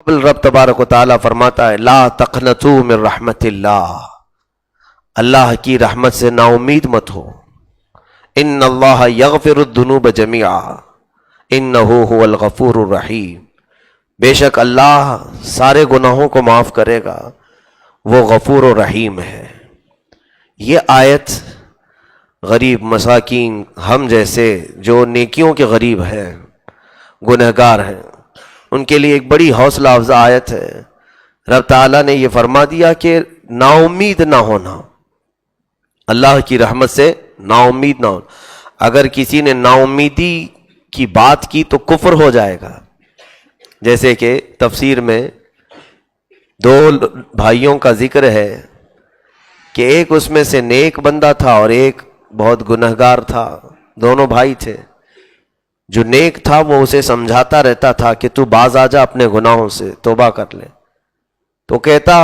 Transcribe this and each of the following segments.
رب تبارک و تعالیٰ فرماتا ہے لا تقنطوا من رحمت اللہ، اللہ کی رحمت سے نا امید مت ہو. ان اللہ یغفر الذنوب جميعا انہ هو الغفور الرحیم، بے شک اللہ سارے گناہوں کو معاف کرے گا، وہ غفور و رحیم ہے. یہ آیت غریب مساکین ہم جیسے جو نیکیوں کے غریب ہیں، گنہگار ہیں، ان کے لیے ایک بڑی حوصلہ افزا آیت ہے. رب تعالیٰ نے یہ فرما دیا کہ نا امید نہ ہونا، اللہ کی رحمت سے نا امید نہ ہونا. اگر کسی نے نا امیدی کی بات کی تو کفر ہو جائے گا. جیسے کہ تفسیر میں دو بھائیوں کا ذکر ہے کہ ایک اس میں سے نیک بندہ تھا اور ایک بہت گنہگار تھا. دونوں بھائی تھے. جو نیک تھا وہ اسے سمجھاتا رہتا تھا کہ تو باز آ جا اپنے گناہوں سے، توبہ کر لے. تو کہتا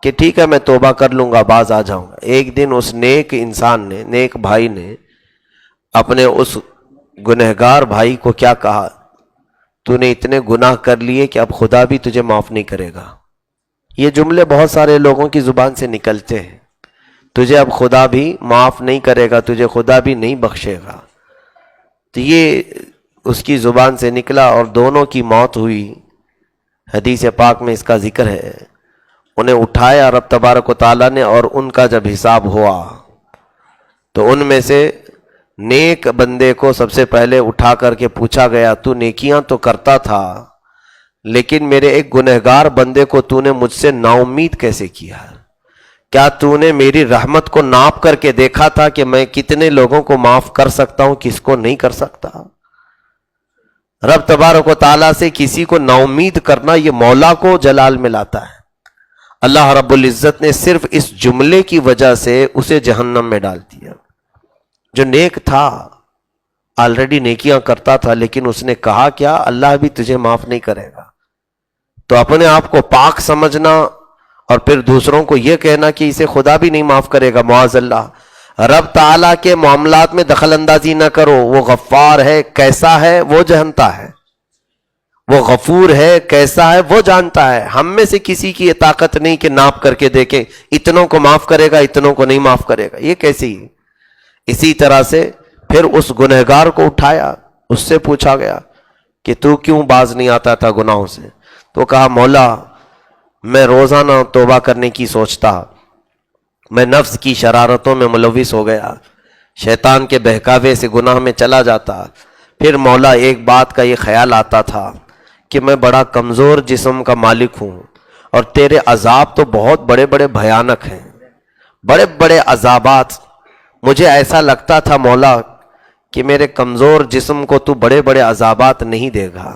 کہ ٹھیک ہے میں توبہ کر لوں گا، باز آ جاؤں گا. ایک دن اس نیک انسان نے، نیک بھائی نے اپنے اس گنہگار بھائی کو کیا کہا، تو نے اتنے گناہ کر لیے کہ اب خدا بھی تجھے معاف نہیں کرے گا. یہ جملے بہت سارے لوگوں کی زبان سے نکلتے ہیں، تجھے اب خدا بھی معاف نہیں کرے گا، تجھے خدا بھی نہیں بخشے گا. تو یہ اس کی زبان سے نکلا اور دونوں کی موت ہوئی. حدیث پاک میں اس کا ذکر ہے. انہیں اٹھایا رب تبارک و تعالیٰ نے، اور ان کا جب حساب ہوا تو ان میں سے نیک بندے کو سب سے پہلے اٹھا کر کے پوچھا گیا تو نیکیاں تو کرتا تھا لیکن میرے ایک گنہگار بندے کو تو نے مجھ سے نا امید کیسے کیا؟ کیا تو نے میری رحمت کو ناپ کر کے دیکھا تھا کہ میں کتنے لوگوں کو معاف کر سکتا ہوں، کس کو نہیں کر سکتا؟ رب تبارک و تعالیٰ سے کسی کو نا امید کرنا یہ مولا کو جلال میں لاتا ہے. اللہ رب العزت نے صرف اس جملے کی وجہ سے اسے جہنم میں ڈال دیا. جو نیک تھا، آلریڈی نیکیاں کرتا تھا، لیکن اس نے کہا کیا اللہ بھی تجھے معاف نہیں کرے گا. تو اپنے آپ کو پاک سمجھنا اور پھر دوسروں کو یہ کہنا کہ اسے خدا بھی نہیں معاف کرے گا، معاذ اللہ. رب تعالیٰ کے معاملات میں دخل اندازی نہ کرو. وہ غفار ہے، کیسا ہے وہ جانتا ہے. وہ غفور ہے، کیسا ہے وہ جانتا ہے. ہم میں سے کسی کی یہ طاقت نہیں کہ ناپ کر کے دیکھیں اتنوں کو معاف کرے گا اتنوں کو نہیں معاف کرے گا. یہ کیسی ہے؟ اسی طرح سے پھر اس گنہگار کو اٹھایا، اس سے پوچھا گیا کہ تو کیوں باز نہیں آتا تھا گناہوں سے؟ تو کہا مولا میں روزانہ توبہ کرنے کی سوچتا، میں نفس کی شرارتوں میں ملوث ہو گیا، شیطان کے بہکاوے سے گناہ میں چلا جاتا. پھر مولا ایک بات کا یہ خیال آتا تھا کہ میں بڑا کمزور جسم کا مالک ہوں اور تیرے عذاب تو بہت بڑے بڑے بھیانک ہیں، بڑے بڑے عذابات. مجھے ایسا لگتا تھا مولا کہ میرے کمزور جسم کو تو بڑے بڑے عذابات نہیں دے گا،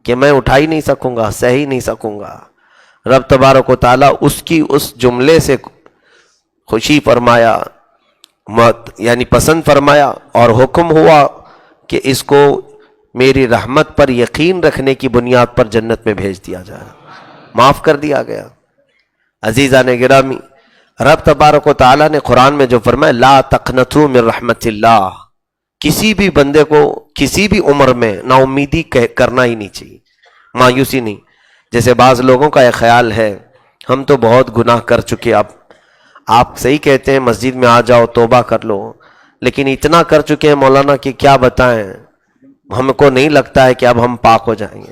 کہ میں اٹھا ہی نہیں سکوں گا، سہ ہی نہیں سکوں گا. رب تبارک و تعالیٰ اس کی اس جملے سے خوشی فرمایا، یعنی پسند فرمایا، اور حکم ہوا کہ اس کو میری رحمت پر یقین رکھنے کی بنیاد پر جنت میں بھیج دیا جائے، معاف کر دیا گیا. عزیزان گرامی، رب تبارک و تعالیٰ نے قرآن میں جو فرمایا لا تقنطوا من رحمت اللہ، کسی بھی بندے کو کسی بھی عمر میں نا امیدی کرنا ہی نہیں چاہیے، مایوسی نہیں. جیسے بعض لوگوں کا یہ خیال ہے ہم تو بہت گناہ کر چکے، اب آپ صحیح کہتے ہیں مسجد میں آ جاؤ توبہ کر لو، لیکن اتنا کر چکے ہیں مولانا کہ کیا بتائیں، ہم کو نہیں لگتا ہے کہ اب ہم پاک ہو جائیں گے.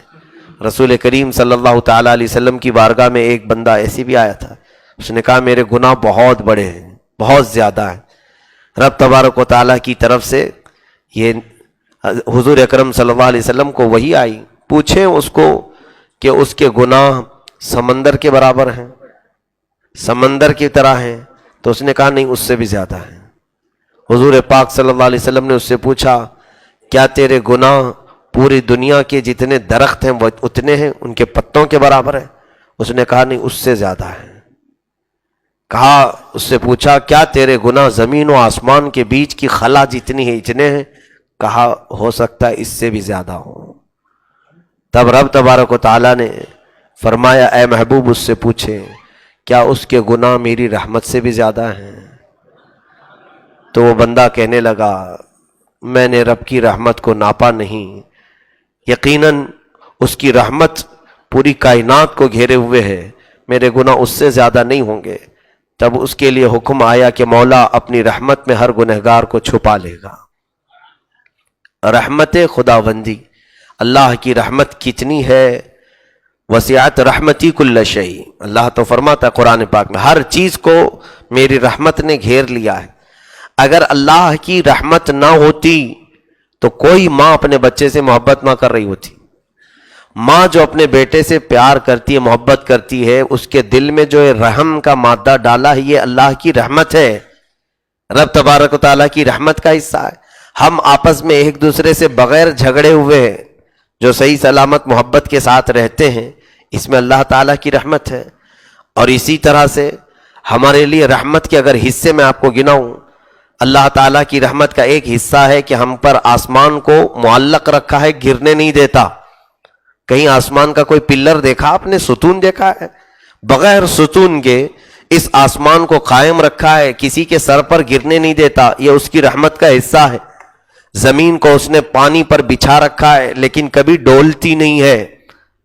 رسول کریم صلی اللہ تعالیٰ علیہ وسلم کی بارگاہ میں ایک بندہ ایسی بھی آیا تھا، اس نے کہا میرے گناہ بہت بڑے ہیں، بہت زیادہ ہیں. رب تبارک و تعالیٰ کی طرف سے یہ حضور اکرم صلی اللہ علیہ وسلم کو وحی آئی، پوچھیں اس کو کہ اس کے گناہ سمندر کے برابر ہیں، سمندر کی طرح ہیں؟ تو اس نے کہا نہیں، اس سے بھی زیادہ ہیں. حضور پاک صلی اللہ علیہ وسلم نے اس سے پوچھا کیا تیرے گناہ پوری دنیا کے جتنے درخت ہیں وہ اتنے ہیں، ان کے پتوں کے برابر ہیں؟ اس نے کہا نہیں، اس سے زیادہ ہیں. کہا اس سے پوچھا کیا تیرے گناہ زمین و آسمان کے بیچ کی خلا جتنی ہے اتنے ہیں؟ کہا ہو سکتا ہے اس سے بھی زیادہ ہو. تب رب تبارک و تعالیٰ نے فرمایا اے محبوب اس سے پوچھے کیا اس کے گناہ میری رحمت سے بھی زیادہ ہیں؟ تو وہ بندہ کہنے لگا میں نے رب کی رحمت کو ناپا نہیں، یقیناً اس کی رحمت پوری کائنات کو گھیرے ہوئے ہے، میرے گناہ اس سے زیادہ نہیں ہوں گے، تب اس کے لیے حکم آیا کہ مولا اپنی رحمت میں ہر گنہگار کو چھپا لے گا۔ رحمت خداوندی، اللہ کی رحمت کتنی ہے، وسعت رحمتی کل شیء، اللہ تو فرماتا ہے قرآن پاک میں ہر چیز کو میری رحمت نے گھیر لیا ہے۔ اگر اللہ کی رحمت نہ ہوتی تو کوئی ماں اپنے بچے سے محبت نہ کر رہی ہوتی۔ ماں جو اپنے بیٹے سے پیار کرتی ہے، محبت کرتی ہے، اس کے دل میں جو رحم کا مادہ ڈالا ہے، یہ اللہ کی رحمت ہے، رب تبارک و تعالیٰ کی رحمت کا حصہ ہے۔ ہم آپس میں ایک دوسرے سے بغیر جھگڑے ہوئے جو صحیح سلامت محبت کے ساتھ رہتے ہیں، اس میں اللہ تعالیٰ کی رحمت ہے۔ اور اسی طرح سے ہمارے لیے رحمت کے اگر حصے میں آپ کو گناؤں، اللہ تعالیٰ کی رحمت کا ایک حصہ ہے کہ ہم پر آسمان کو معلق رکھا ہے، گرنے نہیں دیتا۔ کہیں آسمان کا کوئی پلر دیکھا آپ نے، ستون دیکھا ہے؟ بغیر ستون کے اس آسمان کو قائم رکھا ہے، کسی کے سر پر گرنے نہیں دیتا، یہ اس کی رحمت کا حصہ ہے۔ زمین کو اس نے پانی پر بچھا رکھا ہے لیکن کبھی ڈولتی نہیں ہے،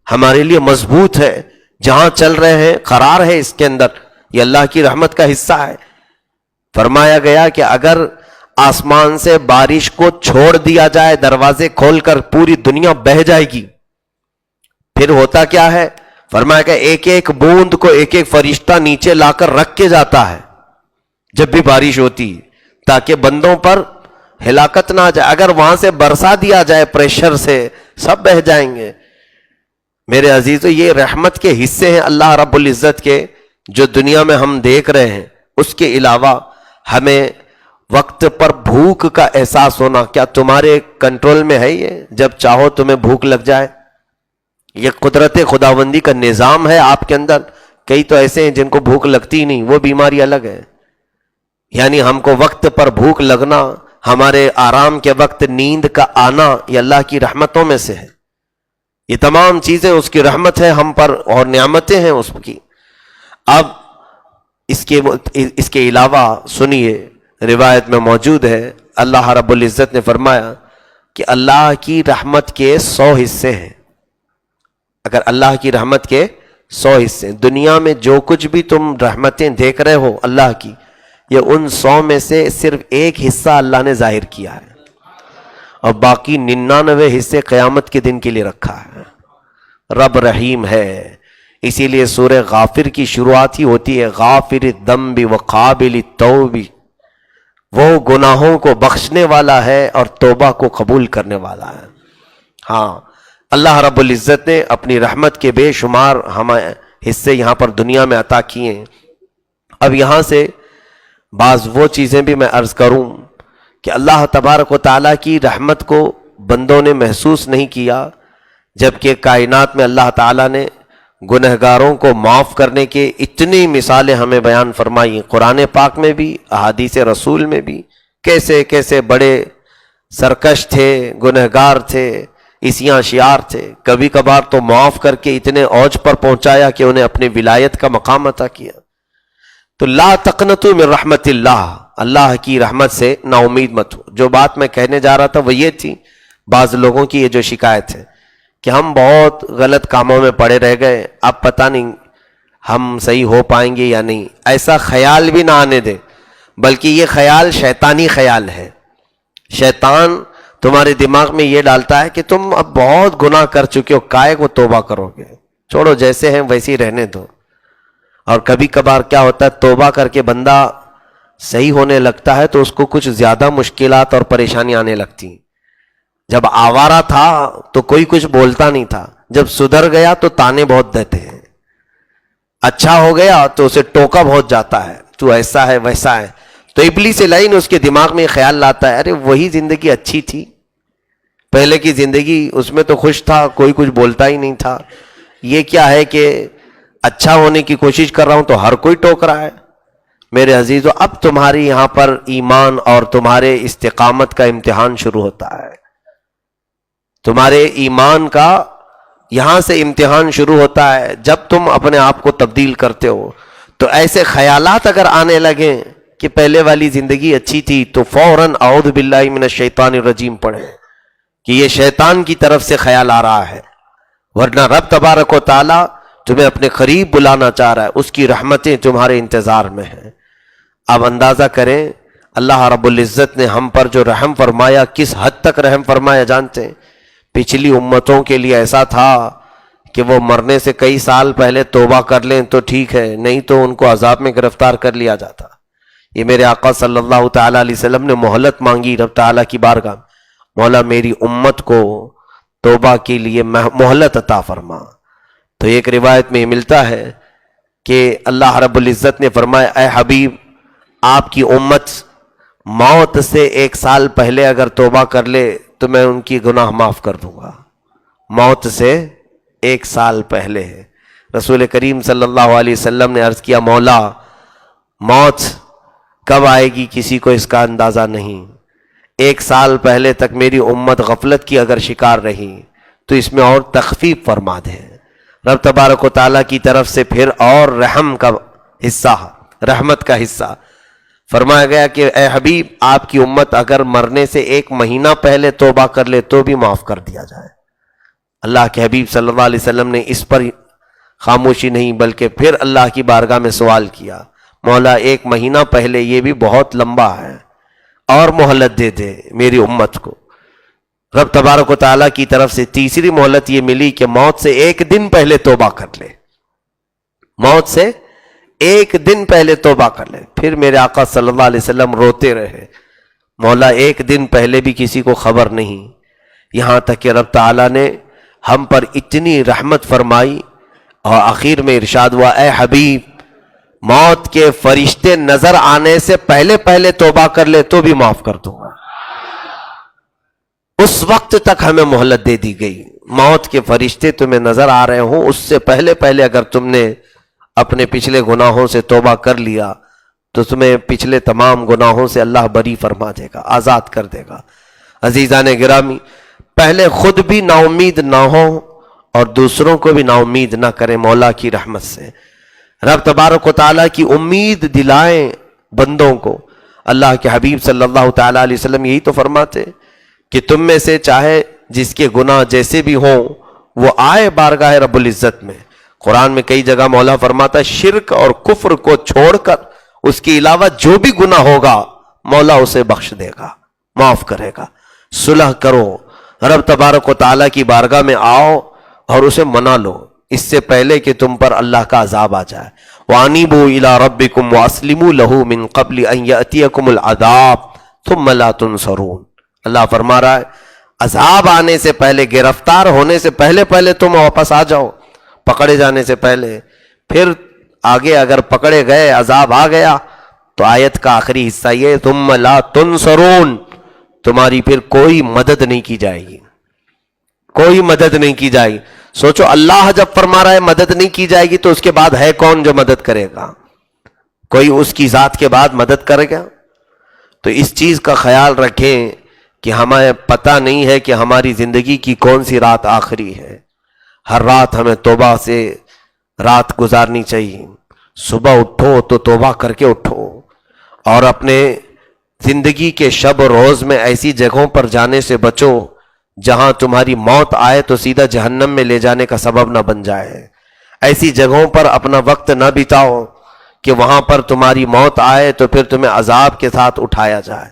ہمارے لیے مضبوط ہے، جہاں چل رہے ہیں قرار ہے اس کے اندر، یہ اللہ کی رحمت کا حصہ ہے۔ فرمایا گیا کہ اگر آسمان سے بارش کو چھوڑ دیا جائے دروازے کھول کر، پوری دنیا بہہ جائے گی۔ پھر ہوتا کیا ہے؟ فرمایا کہ ایک ایک بوند کو ایک ایک فرشتہ نیچے لا کر رکھ کے جاتا ہے جب بھی بارش ہوتی، تاکہ بندوں پر ہلاکت نہ آ جائے۔ اگر وہاں سے برسا دیا جائے پریشر سے، سب بہہ جائیں گے۔ میرے عزیزو، یہ رحمت کے حصے ہیں اللہ رب العزت کے جو دنیا میں ہم دیکھ رہے ہیں۔ اس کے علاوہ ہمیں وقت پر بھوک کا احساس ہونا، کیا تمہارے کنٹرول میں ہے یہ؟ جب چاہو تمہیں بھوک لگ جائے، یہ قدرت خداوندی کا نظام ہے آپ کے اندر۔ کئی تو ایسے ہیں جن کو بھوک لگتی ہی نہیں، وہ بیماری الگ ہے۔ یعنی ہم کو وقت پر بھوک لگنا، ہمارے آرام کے وقت نیند کا آنا، یہ اللہ کی رحمتوں میں سے ہے۔ یہ تمام چیزیں اس کی رحمت ہے ہم پر اور نعمتیں ہیں اس کی۔ اب اس کے علاوہ سنیے، روایت میں موجود ہے اللہ رب العزت نے فرمایا کہ اللہ کی رحمت کے 100 حصے ہیں۔ اگر اللہ کی رحمت کے 100 حصے، دنیا میں جو کچھ بھی تم رحمتیں دیکھ رہے ہو اللہ کی، یہ ان 100 میں سے صرف ایک حصہ اللہ نے ظاہر کیا ہے، اور باقی 99 حصے قیامت کے دن کے لیے رکھا ہے۔ رب رحیم ہے، اسی لیے سورہ غافر کی شروعات ہی ہوتی ہے غافر الذنب وقابل التوب، وہ گناہوں کو بخشنے والا ہے اور توبہ کو قبول کرنے والا ہے۔ ہاں، اللہ رب العزت نے اپنی رحمت کے بے شمار ہمیں حصے یہاں پر دنیا میں عطا کیے ہیں۔ اب یہاں سے بعض وہ چیزیں بھی میں عرض کروں کہ اللہ تبارک و تعالیٰ کی رحمت کو بندوں نے محسوس نہیں کیا، جبکہ کائنات میں اللہ تعالیٰ نے گنہگاروں کو معاف کرنے کے اتنی مثالیں ہمیں بیان فرمائی، قرآن پاک میں بھی، احادیث رسول میں بھی، کیسے کیسے بڑے سرکش تھے، گنہگار تھے، عصیاں شیار تھے، کبھی کبھار تو معاف کر کے اتنے اوج پر پہنچایا کہ انہیں اپنی ولایت کا مقام عطا کیا۔ تو لا تقنطوا من رحمت اللہ، اللہ کی رحمت سے نا امید مت ہو۔ جو بات میں کہنے جا رہا تھا وہ یہ تھی، بعض لوگوں کی یہ جو شکایت ہے کہ ہم بہت غلط کاموں میں پڑے رہ گئے، اب پتہ نہیں ہم صحیح ہو پائیں گے یا نہیں۔ ایسا خیال بھی نہ آنے دے، بلکہ یہ خیال شیطانی خیال ہے۔ شیطان تمہارے دماغ میں یہ ڈالتا ہے کہ تم اب بہت گناہ کر چکے ہو، کائے کو توبہ کرو گے، چھوڑو جیسے ہیں ویسے ہی رہنے دو۔ اور کبھی کبھار کیا ہوتا ہے، توبہ کر کے بندہ صحیح ہونے لگتا ہے تو اس کو کچھ زیادہ مشکلات اور پریشانی آنے لگتی۔ جب آوارہ تھا تو کوئی کچھ بولتا نہیں تھا، جب سدھر گیا تو تانے بہت دیتے ہیں، اچھا ہو گیا تو اسے ٹوکا بہت جاتا ہے، تو ایسا ہے ویسا ہے۔ تو ابلیس لعین اس کے دماغ میں خیال لاتا ہے، ارے وہی زندگی اچھی تھی، پہلے کی زندگی، اس میں تو خوش تھا، کوئی کچھ بولتا ہی نہیں تھا۔ یہ کیا ہے کہ اچھا ہونے کی کوشش کر رہا ہوں تو ہر کوئی ٹوک رہا ہے۔ میرے عزیزو، اب تمہاری یہاں پر ایمان اور تمہارے استقامت کا امتحان شروع ہوتا ہے، تمہارے ایمان کا یہاں سے امتحان شروع ہوتا ہے۔ جب تم اپنے آپ کو تبدیل کرتے ہو تو ایسے خیالات اگر آنے لگیں کہ پہلے والی زندگی اچھی تھی، تو فوراً اعوذ باللہ من الشیطان الرجیم پڑھیں کہ یہ شیطان کی طرف سے خیال آ رہا ہے۔ ورنہ رب تبارک و تعالی تمہیں اپنے قریب بلانا چاہ رہا ہے، اس کی رحمتیں تمہارے انتظار میں ہیں۔ اب اندازہ کریں اللہ رب العزت نے ہم پر جو رحم فرمایا، کس حد تک رحم فرمایا جانتے ہیں؟ پچھلی امتوں کے لیے ایسا تھا کہ وہ مرنے سے کئی سال پہلے توبہ کر لیں تو ٹھیک ہے، نہیں تو ان کو عذاب میں گرفتار کر لیا جاتا۔ یہ میرے آقا صلی اللہ تعالیٰ علیہ وسلم نے مہلت مانگی رب تعالیٰ کی بارگاہ، مولا میری امت کو توبہ کے لیے مہلت عطا فرما۔ تو ایک روایت میں یہ ملتا ہے کہ اللہ رب العزت نے فرمایا اے حبیب، آپ کی امت موت سے 1 سال پہلے اگر توبہ کر لے تو میں ان کی گناہ معاف کر دوں گا۔ موت سے 1 سال پہلے ہے۔ رسول کریم صلی اللہ علیہ وسلم نے عرض کیا مولا موت کب آئے گی کسی کو اس کا اندازہ نہیں، 1 سال پہلے تک میری امت غفلت کی اگر شکار رہی تو اس میں اور تخفیف فرما دے۔ رب تبارک و تعالیٰ کی طرف سے پھر اور رحم کا حصہ، رحمت کا حصہ فرمایا گیا کہ اے حبیب آپ کی امت اگر مرنے سے 1 مہینہ پہلے توبہ کر لے تو بھی معاف کر دیا جائے۔ اللہ کے حبیب صلی اللہ علیہ وسلم نے اس پر خاموشی نہیں بلکہ پھر اللہ کی بارگاہ میں سوال کیا مولا 1 مہینہ پہلے یہ بھی بہت لمبا ہے، اور مہلت دے دے میری امت کو۔ رب تبارک و تعالیٰ کی طرف سے تیسری مہلت یہ ملی کہ موت سے 1 دن پہلے توبہ کر لے، موت سے 1 دن پہلے توبہ کر لے۔ پھر میرے آقا صلی اللہ علیہ وسلم روتے رہے مولا 1 دن پہلے بھی کسی کو خبر نہیں، یہاں تک کہ رب تعالیٰ نے ہم پر اتنی رحمت فرمائی اور آخر میں ارشاد ہوا اے حبیب موت کے فرشتے نظر آنے سے پہلے پہلے توبہ کر لے تو بھی معاف کر دوں گا۔ اس وقت تک ہمیں مہلت دے دی گئی، موت کے فرشتے تمہیں نظر آ رہے ہوں اس سے پہلے پہلے اگر تم نے اپنے پچھلے گناہوں سے توبہ کر لیا تو تمہیں پچھلے تمام گناہوں سے اللہ بری فرما دے گا، آزاد کر دے گا۔ عزیزان گرامی، پہلے خود بھی نا امید نہ ہو اور دوسروں کو بھی نا امید نہ کریں مولا کی رحمت سے۔ رب تبارک و تعالیٰ کی امید دلائیں بندوں کو۔ اللہ کے حبیب صلی اللہ تعالیٰ علیہ وسلم یہی تو فرماتے کہ تم میں سے چاہے جس کے گناہ جیسے بھی ہوں وہ آئے بارگاہ رب العزت میں۔ قرآن میں کئی جگہ مولا فرماتا ہے شرک اور کفر کو چھوڑ کر اس کے علاوہ جو بھی گناہ ہوگا مولا اسے بخش دے گا، معاف کرے گا۔ صلح کرو، رب تبارک و تعالیٰ کی بارگاہ میں آؤ اور اسے منا لو اس سے پہلے کہ تم پر اللہ کا عذاب آ جائے۔ وَأَنِيبُوا إِلَىٰ رَبِّكُمْ وَأَسْلِمُوا لَهُ مِن قَبْلِ أَن يَأْتِيَكُمُ الْعَذَابُ ثُمَّ لَا تُنصَرُونَ۔ اللہ فرما رہا ہے عذاب آنے سے پہلے، گرفتار ہونے سے پہلے پہلے تم واپس آ جاؤ، پکڑے جانے سے پہلے۔ پھر آگے اگر پکڑے گئے، عذاب آ گیا تو آیت کا آخری حصہ یہ ثُمَّ لَا تُنصَرُونَ، تمہاری پھر کوئی مدد نہیں کی جائے گی، کوئی مدد نہیں کی جائے گی۔ سوچو اللہ جب فرما رہا ہے مدد نہیں کی جائے گی تو اس کے بعد ہے کون جو مدد کرے گا؟ کوئی اس کی ذات کے بعد مدد کرے گا؟ تو اس چیز کا خیال رکھیں کہ ہمیں پتہ نہیں ہے کہ ہماری زندگی کی کون سی رات آخری ہے۔ ہر رات ہمیں توبہ سے رات گزارنی چاہیے۔ صبح اٹھو تو توبہ کر کے اٹھو، اور اپنے زندگی کے شب و روز میں ایسی جگہوں پر جانے سے بچو جہاں تمہاری موت آئے تو سیدھا جہنم میں لے جانے کا سبب نہ بن جائے۔ ایسی جگہوں پر اپنا وقت نہ بتاؤ کہ وہاں پر تمہاری موت آئے تو پھر تمہیں عذاب کے ساتھ اٹھایا جائے۔